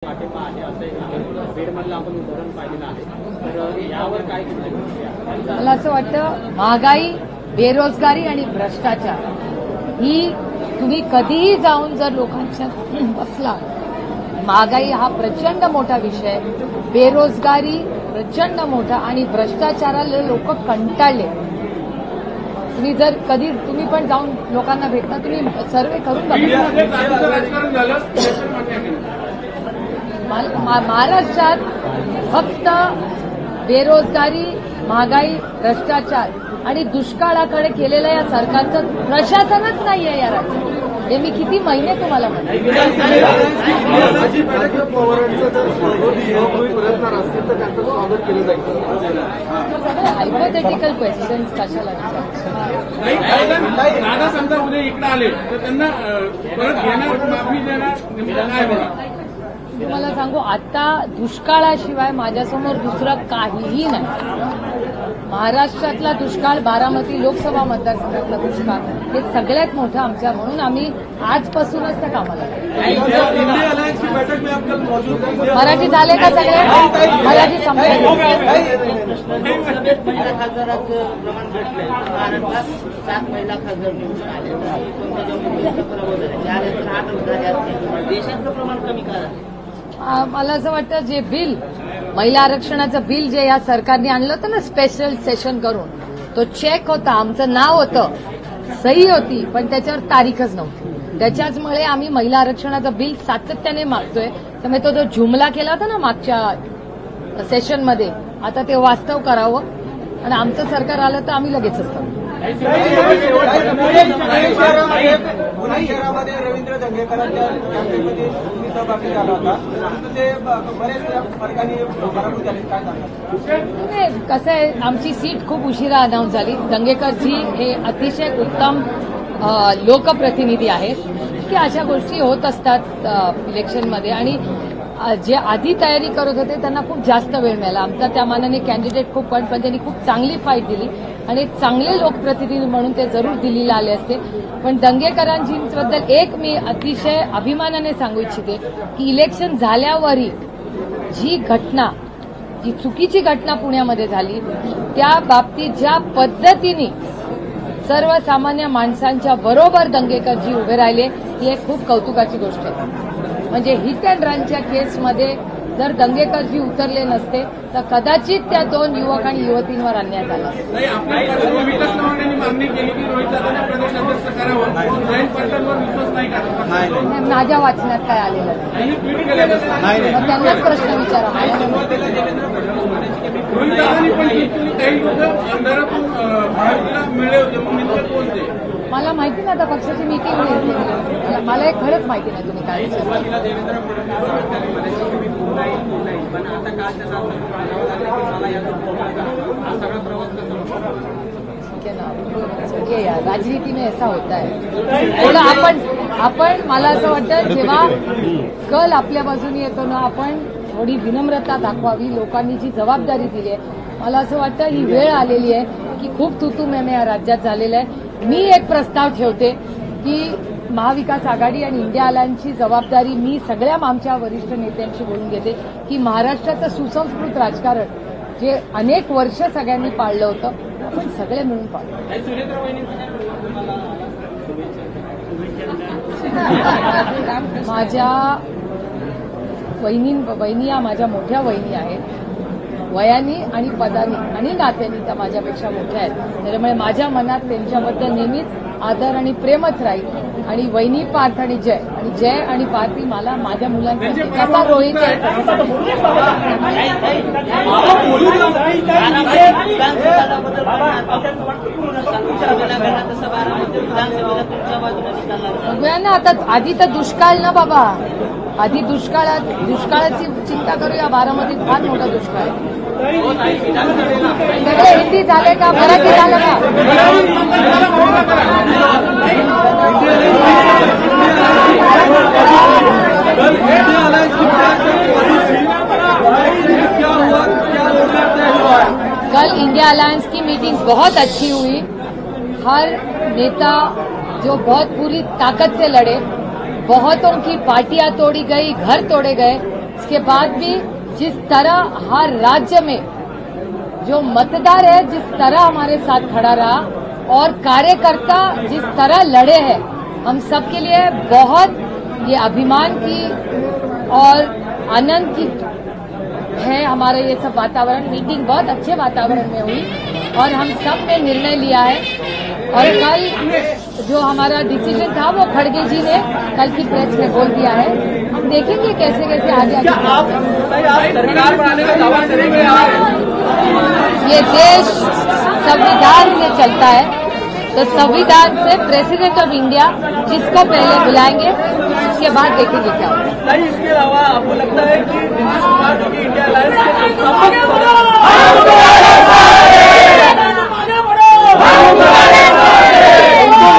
पाठिंबा आहे असं एक बीडमधलं आपण उदाहरण पाहिलेलं आहे. तर यावर काय मला असं वाटतं महागाई, बेरोजगारी आणि भ्रष्टाचार ही तुम्ही कधीही जाऊन जर लोकांच्या बसला, महागाई हा प्रचंड मोठा विषय, बेरोजगारी प्रचंड मोठा आणि भ्रष्टाचाराला लोक कंटाळले. तुम्ही जर कधी तुम्ही पण जाऊन लोकांना भेटता, तुम्ही सर्वे करून बघा. महाराष्ट्रात फक्त बेरोजगारी, महागाई, भ्रष्टाचार आणि दुष्काळाकडे केलेलं या सरकारचं प्रशासनच नाहीये या राज्यात. हे मी किती महिने तुम्हाला म्हणते. हायपोथेटिकल क्वेश्चन्स कशाला दादा समजा उद्या इकडे आले तर त्यांना परत घेणार, माफी देणार, काय होणार? तुम्हाला सांगू, आता दुष्काळाशिवाय माझ्यासमोर दुसरं काहीही नाही. महाराष्ट्रातला दुष्काळ, बारामती लोकसभा मतदारसंघातला दुष्काळ हे सगळ्यात मोठं आमच्या, म्हणून आम्ही आजपासूनच त्या कामाला. मराठी झाले का सगळे? मराठी संपले. महिला खासदाराचं प्रमाण घटलंय. महाराष्ट्रात 7 महिला खासदार निवडून आले. देशातलं प्रमाण कमी करा. मला असं वाटतं, जे बिल, महिला आरक्षणाचं बिल जे या सरकारने आणलं होतं ना स्पेशल सेशन करून, तो चेक होता, आमचं नाव होतं, सही होती, पण त्याच्यावर तारीखच नव्हती. त्याच्याचमुळे आम्ही महिला आरक्षणाचं बिल सातत्याने मागतोय. त्यामुळे तो जो जुमला केला होता ना मागच्या सेशनमध्ये, आता ते वास्तव करावं आणि आमचं सरकार आलं तर आम्ही लगेचच करू. पुणे शहरामध्ये रवींद्र दंगेकरांच्या कॅम्पेनमध्ये तुम्ही सहभागी झाला होता, परंतु ते बरेच फरकाने पराभूत झाले. काय सांगणार? कसं आहे, आमची सीट खूप उशिरा अनाऊन्स झाली. दंगेकरजी हे अतिशय उत्तम लोकप्रतिनिधी आहेत की अशा गोष्टी होत असतात इलेक्शनमध्ये, आणि जे आधी तयारी करत होते त्यांना खूप जास्त वेळ मिळाला. आमचा त्या मानाने कॅन्डिडेट खूप, पण त्यांनी खूप चांगली फाईट दिली आणि चांगले लोकप्रतिनिधी म्हणून ते जरूर दिल्लीला आले असते. पण दंगेकरांजींबद्दल एक मी अतिशय अभिमानाने सांगू इच्छिते की इलेक्शन झाल्यावरही जी घटना, जी चुकीची घटना पुण्यामध्ये झाली, त्या बाबतीत ज्या पद्धतीने सर्वसामान्य माणसांच्या बरोबर दंगेकरजी उभे राहिले, ही एक खूप कौतुकाची गोष्ट आहे. म्हणजे हिट अँड रनच्या केसमध्ये जर दंगेकरजी उतरले नसते तर कदाचित त्या 2 युवक आणि युवतींवर अन्याय झाला. माझ्या वाचण्यात काय आलेलं नाही, त्यांनाच प्रश्न विचारा. मला माहिती नाही, आता पक्षाची मीटिंग होईल, मला एक खरंच माहिती नाही तुम्ही काय. राजनीति में ऐसा होता है. आपण मला असं वाटतं, जेव्हा कल आपल्या बाजूने येतो ना, आपण थोडी विनम्रता दाखवावी. लोकांनी जी जबाबदारी दिली आहे, मला असं वाटतं ही वेळ आलेली आहे की खूप तुतुमेमे या राज्यात झालेलं आहे. मी एक प्रस्ताव ठेवते की महाविकास आघाडी आणि इंडिया अलायन्सची जबाबदारी मी सगळ्या आमच्या वरिष्ठ नेत्यांशी बोलून घेते की महाराष्ट्राचं सुसंस्कृत राजकारण जे अनेक वर्ष सगळ्यांनी पाळलं होतं, आपण सगळे मिळून पाळलं. माझ्या वहिनी या माझ्या मोठ्या वहिनी आहेत. वयानी आणि पदानी आणि नात्यानी त्या माझ्यापेक्षा मोठ्या आहेत. त्याच्यामुळे माझ्या मनात त्यांच्याबद्दल नेहमीच आदर आणि प्रेमच राहील. आणि वहिनी पार्थ आणि जय आणि पार्थी मला माझ्या मुलांसाठी कसा रोहित आहे. बघूया ना, आता आधी तर दुष्काळ ना बाबा, आधी दुष्काळाची चिंता करूया. बारामतीत फार मोठा दुष्काळ आहे. सगळे हिंदी झाले का, मराठी झालं का? कल इंडिया अलायंस की मीटिंग बहुत अच्छी हुई. हर नेता जो बहुत पूरी ताकत से लड़े, बहुतों की पार्टियां तोड़ी गई, घर तोड़े गए, उसके बाद भी जिस तरह हर राज्य में जो मतदार है जिस तरह हमारे साथ खड़ा रहा और कार्यकर्ता जिस तरह लड़े हैं, हम सबके लिए बहुत ये अभिमान की और आनंद की है हमारा ये सब वातावरण। मीटिंग बहुत अच्छे वातावरण में हुई और हम सब ने निर्णय लिया है और कल जो हमारा डिसीजन था वो खड़गे जी ने कल की प्रेस में बोल दिया है। हम देखेंगे कैसे कैसे आगे आप सरकार बनाने का दावा करेंगे? ये देश संविधान से चलता है, तो संविधान से प्रेसिडेंट ऑफ इंडिया जिसको पहले बुलाएंगे उसके बाद देखेंगे क्या होगा। इसके अलावा आपको लगता है कि नीतीश कुमार जो कि इंडिया अलायंस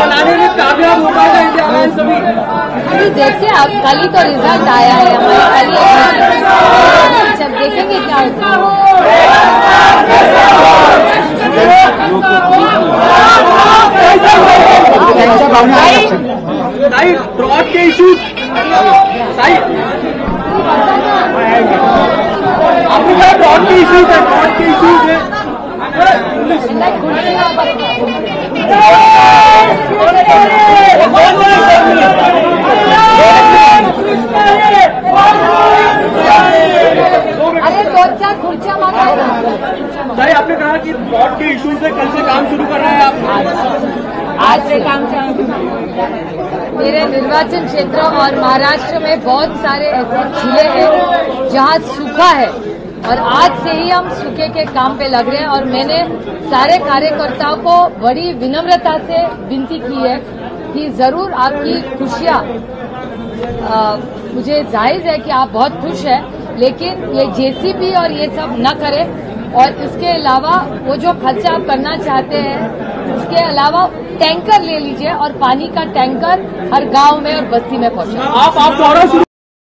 बनाने में कामयाब होगा इंडिया अलायंस अभी देखिए, अब कल ही तो रिजल्ट आया है हमारे, कल देखेंगे क्या होगा। ड्रॉट के इश्यूज आपने कहा ड्रॉट के इश्यूज है, ड्रॉट के इश्यूज है। अरे 2-4 खुर्चियां मांगा भाई आपने कहा कि ड्रॉट के इश्यूज से कल से काम शुरू कर रहे हैं आप? आज से काम मेरे निर्वाचन क्षेत्र और महाराष्ट्र में बहुत सारे ऐसे जिले हैं जहां सूखा है और आज से ही हम सूखे के काम पे लग रहे हैं। और मैंने सारे कार्यकर्ताओं को बड़ी विनम्रता से विनती की है कि जरूर आपकी खुशियां, मुझे जायज है कि आप बहुत खुश हैं, लेकिन ये जेसीबी और ये सब न करें। और इसके अलावा वो जो खर्चा आप करना चाहते हैं उसके अलावा टैंकर ले लीजिए और पानी का टैंकर हर गांव में और बस्ती में पहुंचाएं। आप दौरा